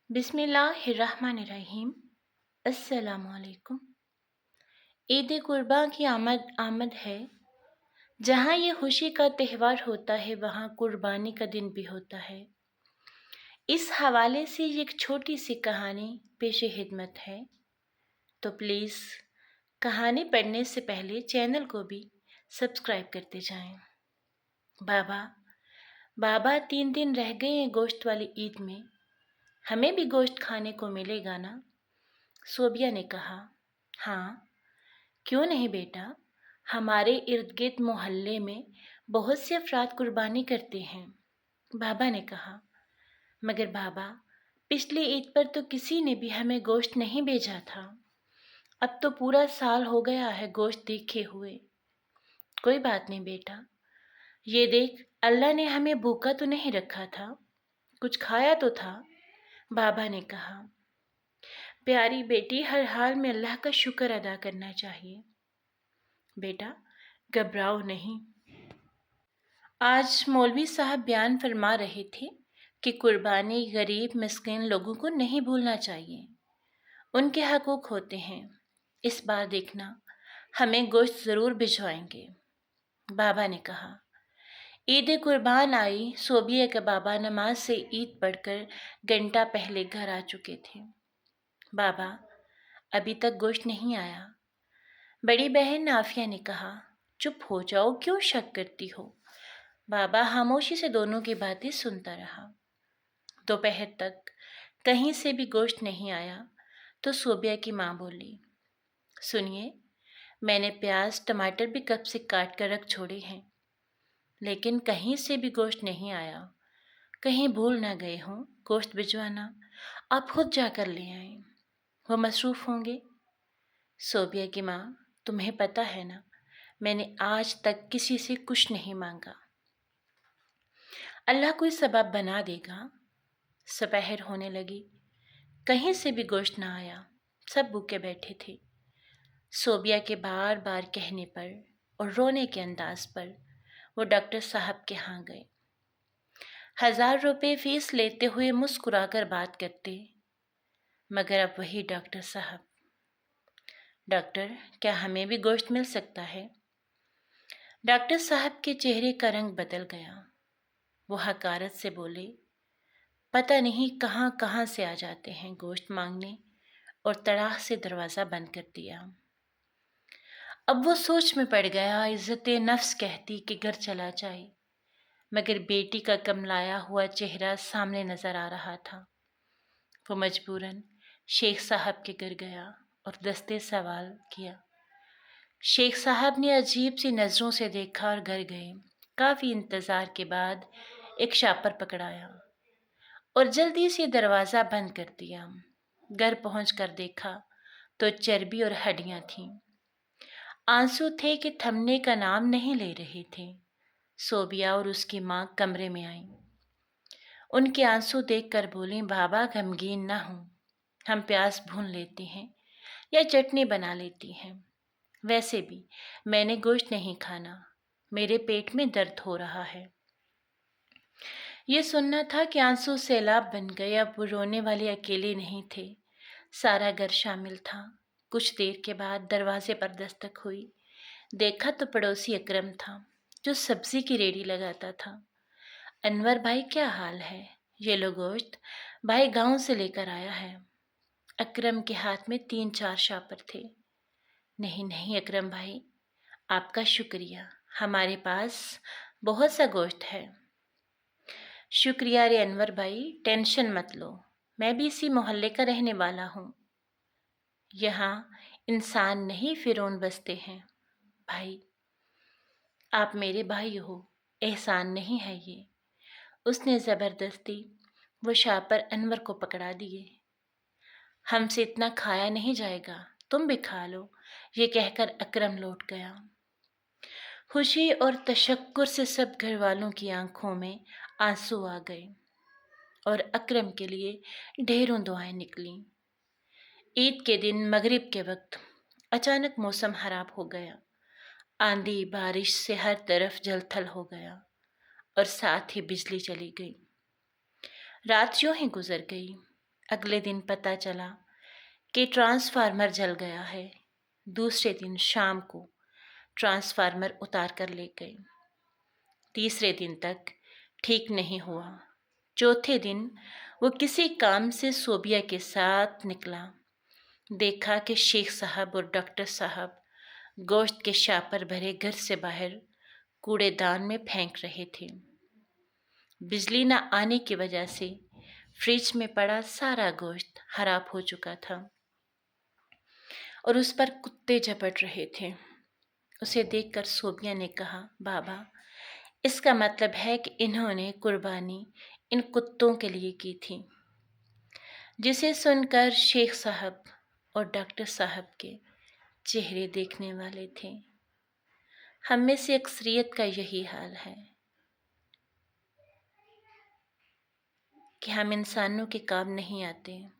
बिस्मिल्लाहिर्रहमानिर्रहीम। अस्सलामु अलैकुम। ईद कुर्बान की आमद आमद है। जहाँ ये खुशी का त्यौहार होता है वहाँ कुर्बानी का दिन भी होता है। इस हवाले से ये एक छोटी सी कहानी पेश खिदमत है। तो प्लीज़ कहानी पढ़ने से पहले चैनल को भी सब्सक्राइब करते जाएं। बाबा बाबा 3 दिन रह गए हैं गोश्त वाली ईद में, हमें भी गोश्त खाने को मिलेगा ना? सोबिया ने कहा, हाँ क्यों नहीं बेटा, हमारे इर्द गिर्द मोहल्ले में बहुत से अफराद कुर्बानी करते हैं। बाबा ने कहा, मगर बाबा पिछली ईद पर तो किसी ने भी हमें गोश्त नहीं भेजा था। अब तो पूरा साल हो गया है गोश्त देखे हुए। कोई बात नहीं बेटा, ये देख अल्लाह ने हमें भूखा तो नहीं रखा था, कुछ खाया तो था। बाबा ने कहा, प्यारी बेटी, हर हाल में अल्लाह का शुक्र अदा करना चाहिए। बेटा घबराओ नहीं। आज मौलवी साहब बयान फरमा रहे थे कि कुर्बानी गरीब मिस्कीन लोगों को नहीं भूलना चाहिए, उनके हकूक़ होते हैं। इस बार देखना हमें गोश्त ज़रूर भिजवाएंगे। बाबा ने कहा। ईद कुर्बान आई। सोबिया के बाबा नमाज से ईद पढ़कर घंटा पहले घर आ चुके थे। बाबा अभी तक गोश्त नहीं आया। बड़ी बहन नाफिया ने कहा, चुप हो जाओ, क्यों शक करती हो? बाबा खामोशी से दोनों की बातें सुनता रहा। दोपहर तक कहीं से भी गोश्त नहीं आया तो सोबिया की माँ बोली, सुनिए, मैंने प्याज टमाटर भी कब से काट कर रख छोड़े हैं, लेकिन कहीं से भी गोश्त नहीं आया। कहीं भूल ना गए हों गोश्त भिजवाना, आप खुद जाकर ले आए, वो मसरूफ़ होंगे। सोबिया की माँ, तुम्हें पता है ना, मैंने आज तक किसी से कुछ नहीं मांगा, अल्लाह कोई सबब बना देगा। दोपहर होने लगी, कहीं से भी गोश्त ना आया, सब भूखे बैठे थे। सोबिया के बार बार कहने पर और रोने के अंदाज पर वो डॉक्टर साहब के यहाँ गए। 1000 रुपये फीस लेते हुए मुस्कुराकर बात करते, मगर अब वही डॉक्टर साहब। डॉक्टर, क्या हमें भी गोश्त मिल सकता है? डॉक्टर साहब के चेहरे का रंग बदल गया। वो हकारत से बोले, पता नहीं कहाँ कहाँ से आ जाते हैं गोश्त मांगने, और तड़ाक से दरवाज़ा बंद कर दिया। अब वो सोच में पड़ गया। इज़्ज़त नफ्स कहती कि घर चला जाए, मगर बेटी का कमलाया हुआ चेहरा सामने नज़र आ रहा था। वो मजबूरन शेख साहब के घर गया और दस्ते सवाल किया। शेख साहब ने अजीब सी नज़रों से देखा और घर गए। काफ़ी इंतज़ार के बाद एक शापर पकड़ाया और जल्दी से दरवाज़ा बंद कर दिया। घर पहुंचकर देखा तो चर्बी और हड्डियां थीं। आंसू थे कि थमने का नाम नहीं ले रहे थे। सोबिया और उसकी माँ कमरे में आईं। उनके आंसू देखकर बोली, बाबा गमगीन ना हो, हम प्याज भून लेते हैं या चटनी बना लेती हैं। वैसे भी मैंने गोश्त नहीं खाना, मेरे पेट में दर्द हो रहा है। ये सुनना था कि आंसू सैलाब बन गए। अब वो रोने वाले अकेले नहीं थे, सारा घर शामिल था। कुछ देर के बाद दरवाजे पर दस्तक हुई। देखा तो पड़ोसी अकरम था, जो सब्जी की रेडी लगाता था। अनवर भाई, क्या हाल है? ये लो गोश्त, भाई गांव से लेकर आया है। अकरम के हाथ में 3-4 शापर थे। नहीं नहीं अकरम भाई, आपका शुक्रिया, हमारे पास बहुत सा गोश्त है। शुक्रिया रे अनवर भाई, टेंशन मत लो, मैं भी इसी मोहल्ले का रहने वाला हूँ। यहाँ इंसान नहीं फिरौन बसते हैं। भाई, आप मेरे भाई हो, एहसान नहीं है ये। उसने ज़बरदस्ती वो शापर अनवर को पकड़ा दिए। हमसे इतना खाया नहीं जाएगा, तुम भी खा लो, ये कहकर अकरम लौट गया। खुशी और तशक्कुर से सब घर वालों की आंखों में आंसू आ गए और अकरम के लिए ढेरों दुआएं निकलीं। ईद के दिन मगरिब के वक्त अचानक मौसम खराब हो गया। आंधी बारिश से हर तरफ जलथल हो गया और साथ ही बिजली चली गई। रात यूं ही गुजर गई। اگلے دن پتہ چلا کہ ٹرانسفارمر جل گیا ہے۔ دوسرے دن شام کو ٹرانسفارمر اتار کر لے گئے۔ تیسرے دن تک ٹھیک نہیں ہوا۔ چوتھے دن وہ کسی کام سے صوبیہ کے ساتھ نکلا۔ دیکھا کہ شیخ صاحب اور ڈاکٹر صاحب گوشت کے شاپر بھرے گھر سے باہر کوڑے دان میں پھینک رہے تھے۔ بجلی نہ آنے کی وجہ سے فریج میں پڑا سارا گوشت خراب ہو چکا تھا اور اس پر کتے جھپٹ رہے تھے۔ اسے دیکھ کر صوبیہ نے کہا، بابا، اس کا مطلب ہے کہ انہوں نے قربانی ان کتوں کے لیے کی تھی۔ جسے سن کر شیخ صاحب اور ڈاکٹر صاحب کے چہرے دیکھنے والے تھے۔ ہم میں سے اکثریت کا یہی حال ہے کہ ہم انسانوں کے کام نہیں آتے۔